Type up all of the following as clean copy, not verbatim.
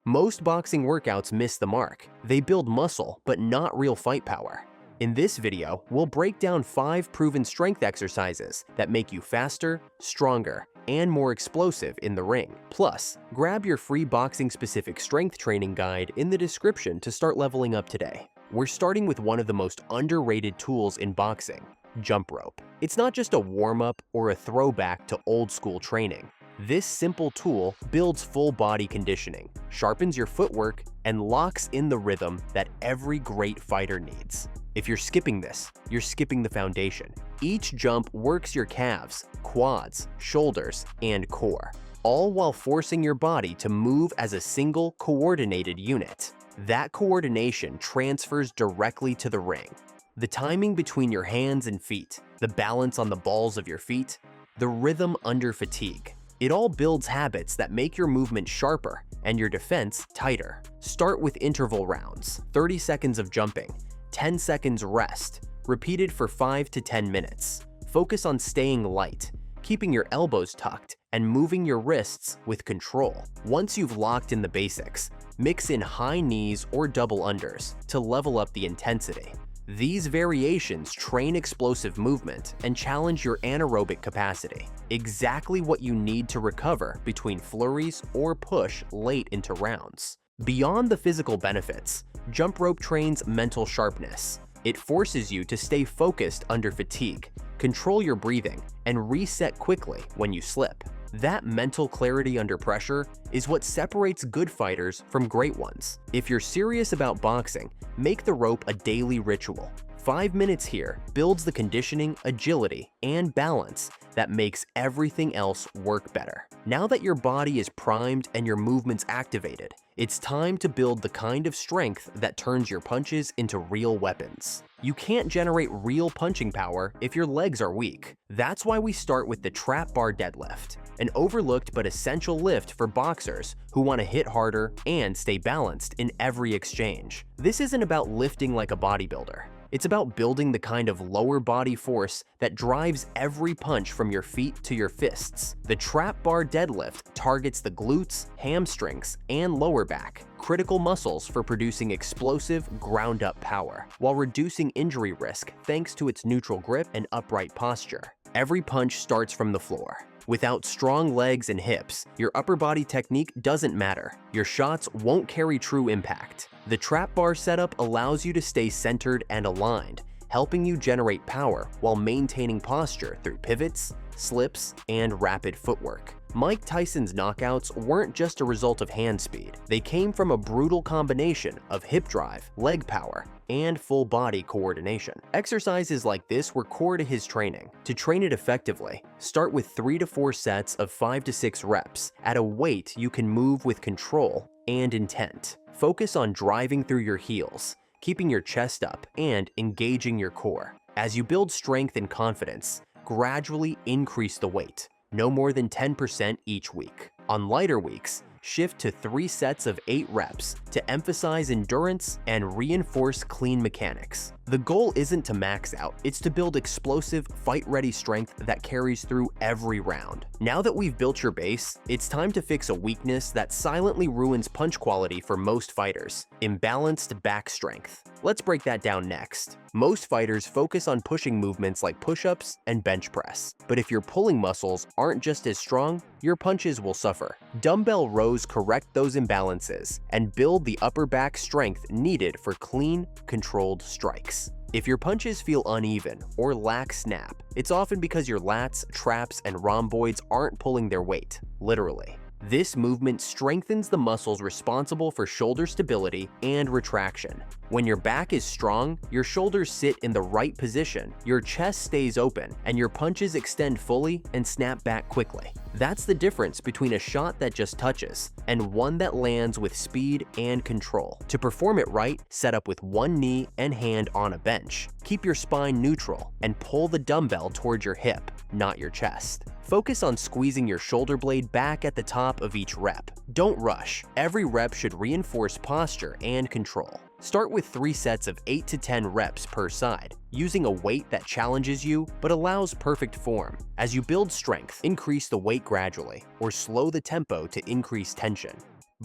Most boxing workouts miss the mark. They build muscle, but not real fight power. In this video, we'll break down 5 proven strength exercises that make you faster, stronger, and more explosive in the ring. Plus, grab your free boxing-specific strength training guide in the description to start leveling up today. We're starting with one of the most underrated tools in boxing, jump rope. It's not just a warm-up or a throwback to old-school training. This simple tool builds full body conditioning, sharpens your footwork, and locks in the rhythm that every great fighter needs. If you're skipping this, you're skipping the foundation. Each jump works your calves, quads, shoulders, and core, all while forcing your body to move as a single coordinated unit. That coordination transfers directly to the ring. The timing between your hands and feet, the balance on the balls of your feet, the rhythm under fatigue. It all builds habits that make your movement sharper and your defense tighter. Start with interval rounds, 30 seconds of jumping, 10 seconds rest, repeated for 5 to 10 minutes. Focus on staying light, keeping your elbows tucked, and moving your wrists with control. Once you've locked in the basics, mix in high knees or double unders to level up the intensity. These variations train explosive movement and challenge your anaerobic capacity, exactly what you need to recover between flurries or push late into rounds. Beyond the physical benefits, jump rope trains mental sharpness. It forces you to stay focused under fatigue, control your breathing, and reset quickly when you slip. That mental clarity under pressure is what separates good fighters from great ones. If you're serious about boxing, make the rope a daily ritual. 5 minutes here builds the conditioning, agility, and balance that makes everything else work better. Now that your body is primed and your movements activated, it's time to build the kind of strength that turns your punches into real weapons. You can't generate real punching power if your legs are weak. That's why we start with the trap bar deadlift, an overlooked but essential lift for boxers who want to hit harder and stay balanced in every exchange. This isn't about lifting like a bodybuilder. It's about building the kind of lower body force that drives every punch from your feet to your fists. The trap bar deadlift targets the glutes, hamstrings, and lower back, critical muscles for producing explosive, ground-up power, while reducing injury risk thanks to its neutral grip and upright posture. Every punch starts from the floor. Without strong legs and hips, your upper body technique doesn't matter. Your shots won't carry true impact. The trap bar setup allows you to stay centered and aligned, helping you generate power while maintaining posture through pivots, slips, and rapid footwork. Mike Tyson's knockouts weren't just a result of hand speed. They came from a brutal combination of hip drive, leg power, and full body coordination. Exercises like this were core to his training. To train it effectively, start with 3 to 4 sets of 5 to 6 reps at a weight you can move with control and intent. Focus on driving through your heels, keeping your chest up, and engaging your core. As you build strength and confidence, gradually increase the weight, no more than 10% each week. On lighter weeks, shift to 3 sets of 8 reps to emphasize endurance and reinforce clean mechanics. The goal isn't to max out, it's to build explosive, fight-ready strength that carries through every round. Now that we've built your base, it's time to fix a weakness that silently ruins punch quality for most fighters: imbalanced back strength. Let's break that down next. Most fighters focus on pushing movements like push-ups and bench press, but if your pulling muscles aren't just as strong, your punches will suffer. Dumbbell rows correct those imbalances and build the upper back strength needed for clean, controlled strikes. If your punches feel uneven or lack snap, it's often because your lats, traps, and rhomboids aren't pulling their weight, literally. This movement strengthens the muscles responsible for shoulder stability and retraction. When your back is strong, your shoulders sit in the right position, your chest stays open, and your punches extend fully and snap back quickly. That's the difference between a shot that just touches and one that lands with speed and control. To perform it right, set up with one knee and hand on a bench. Keep your spine neutral and pull the dumbbell towards your hip, not your chest. Focus on squeezing your shoulder blade back at the top of each rep. Don't rush. Every rep should reinforce posture and control. Start with 3 sets of 8 to 10 reps per side, using a weight that challenges you but allows perfect form. As you build strength, increase the weight gradually or slow the tempo to increase tension.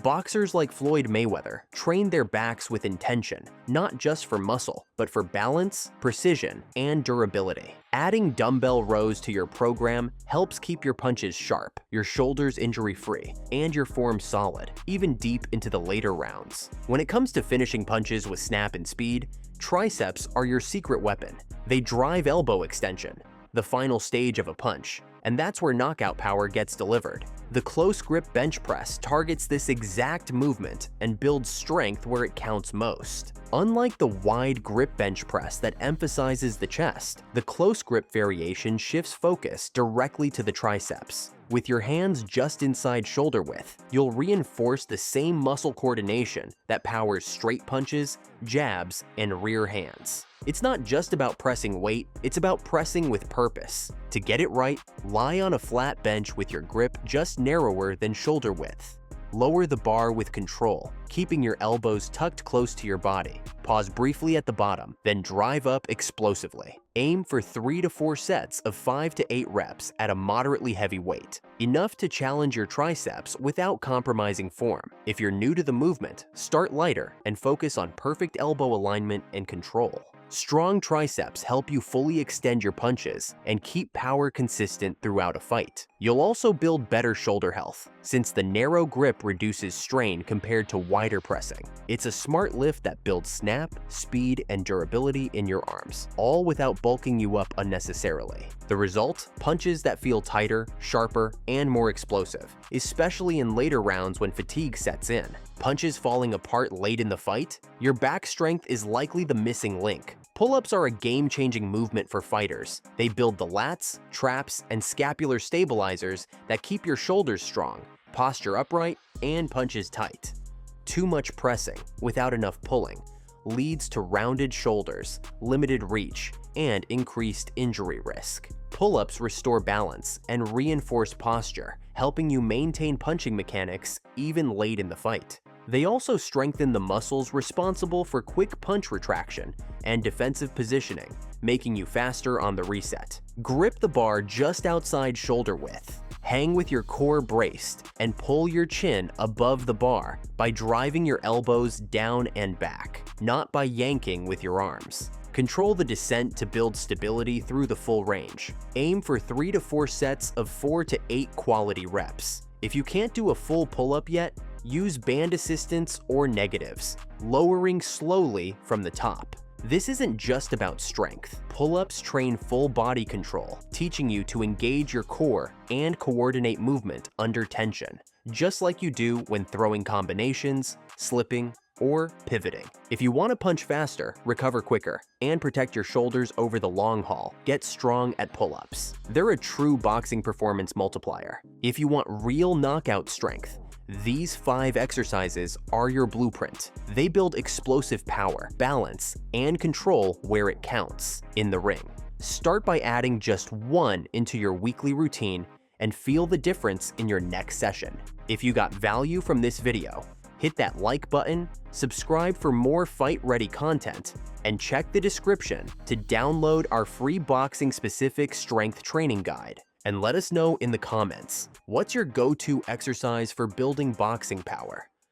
Boxers like Floyd Mayweather train their backs with intention, not just for muscle, but for balance, precision, and durability. Adding dumbbell rows to your program helps keep your punches sharp, your shoulders injury-free, and your form solid, even deep into the later rounds. When it comes to finishing punches with snap and speed, triceps are your secret weapon. They drive elbow extension, the final stage of a punch, and that's where knockout power gets delivered. The close grip bench press targets this exact movement and builds strength where it counts most. Unlike the wide grip bench press that emphasizes the chest, the close grip variation shifts focus directly to the triceps. With your hands just inside shoulder width, you'll reinforce the same muscle coordination that powers straight punches, jabs, and rear hands. It's not just about pressing weight, it's about pressing with purpose. To get it right, lie on a flat bench with your grip just narrower than shoulder width. Lower the bar with control, keeping your elbows tucked close to your body. Pause briefly at the bottom, then drive up explosively. Aim for 3 to 4 sets of 5 to 8 reps at a moderately heavy weight, enough to challenge your triceps without compromising form. If you're new to the movement, start lighter and focus on perfect elbow alignment and control. Strong triceps help you fully extend your punches and keep power consistent throughout a fight. You'll also build better shoulder health, since the narrow grip reduces strain compared to wider pressing. It's a smart lift that builds snap, speed, and durability in your arms, all without bulking you up unnecessarily. The result? Punches that feel tighter, sharper, and more explosive, especially in later rounds when fatigue sets in. Punches falling apart late in the fight? Your back strength is likely the missing link. Pull-ups are a game-changing movement for fighters. They build the lats, traps, and scapular stabilizers that keep your shoulders strong, posture upright, and punches tight. Too much pressing without enough pulling leads to rounded shoulders, limited reach, and increased injury risk. Pull-ups restore balance and reinforce posture, helping you maintain punching mechanics even late in the fight. They also strengthen the muscles responsible for quick punch retraction and defensive positioning, making you faster on the reset. Grip the bar just outside shoulder width. Hang with your core braced and pull your chin above the bar by driving your elbows down and back, not by yanking with your arms. Control the descent to build stability through the full range. Aim for 3 to 4 sets of 4 to 8 quality reps. If you can't do a full pull-up yet, use band assistance or negatives, lowering slowly from the top. This isn't just about strength. Pull-ups train full body control, teaching you to engage your core and coordinate movement under tension, just like you do when throwing combinations, slipping, or pivoting. If you want to punch faster, recover quicker, and protect your shoulders over the long haul, get strong at pull-ups. They're a true boxing performance multiplier. If you want real knockout strength, these 5 exercises are your blueprint. They build explosive power, balance, and control where it counts, in the ring. Start by adding just 1 into your weekly routine and feel the difference in your next session. If you got value from this video, hit that like button, subscribe for more fight-ready content, and check the description to download our free boxing-specific strength training guide. And let us know in the comments, what's your go-to exercise for building boxing power?